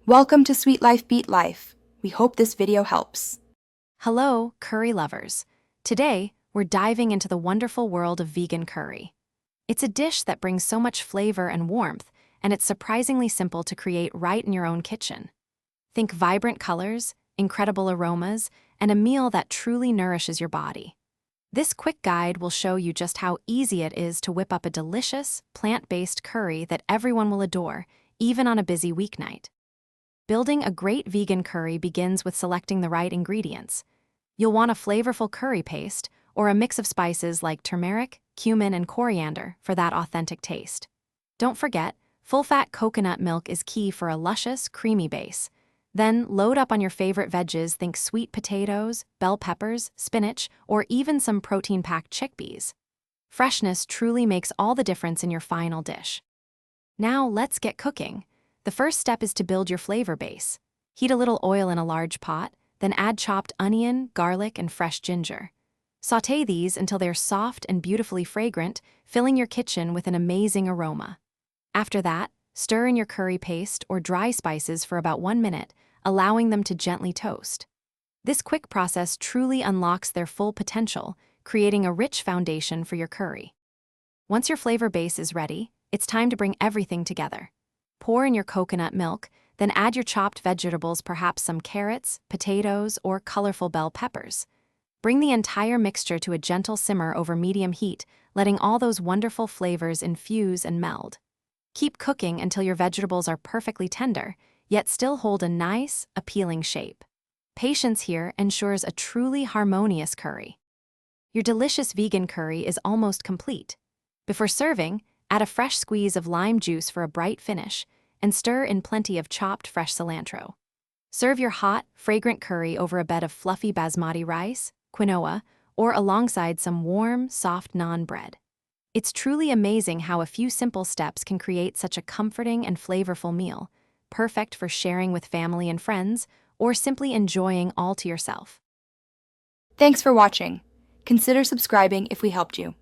Welcome to Sweet Life Beat Life. We hope this video helps. Hello, curry lovers. Today, we're diving into the wonderful world of vegan curry. It's a dish that brings so much flavor and warmth, and it's surprisingly simple to create right in your own kitchen. Think vibrant colors, incredible aromas, and a meal that truly nourishes your body. This quick guide will show you just how easy it is to whip up a delicious, plant-based curry that everyone will adore, even on a busy weeknight. Building a great vegan curry begins with selecting the right ingredients. You'll want a flavorful curry paste or a mix of spices like turmeric, cumin, and coriander for that authentic taste. Don't forget, full-fat coconut milk is key for a luscious, creamy base. Then load up on your favorite veggies, think sweet potatoes, bell peppers, spinach, or even some protein-packed chickpeas. Freshness truly makes all the difference in your final dish. Now let's get cooking. The first step is to build your flavor base. Heat a little oil in a large pot, then add chopped onion, garlic, and fresh ginger. Sauté these until they're soft and beautifully fragrant, filling your kitchen with an amazing aroma. After that, stir in your curry paste or dry spices for about 1 minute, allowing them to gently toast. This quick process truly unlocks their full potential, creating a rich foundation for your curry. Once your flavor base is ready, it's time to bring everything together. Pour in your coconut milk, then add your chopped vegetables, perhaps some carrots, potatoes, or colorful bell peppers. Bring the entire mixture to a gentle simmer over medium heat, letting all those wonderful flavors infuse and meld. Keep cooking until your vegetables are perfectly tender, yet still hold a nice, appealing shape. Patience here ensures a truly harmonious curry. Your delicious vegan curry is almost complete. Before serving, add a fresh squeeze of lime juice for a bright finish, and stir in plenty of chopped fresh cilantro. Serve your hot, fragrant curry over a bed of fluffy basmati rice, quinoa, or alongside some warm, soft naan bread. It's truly amazing how a few simple steps can create such a comforting and flavorful meal, perfect for sharing with family and friends, or simply enjoying all to yourself. Thanks for watching. Consider subscribing if we helped you.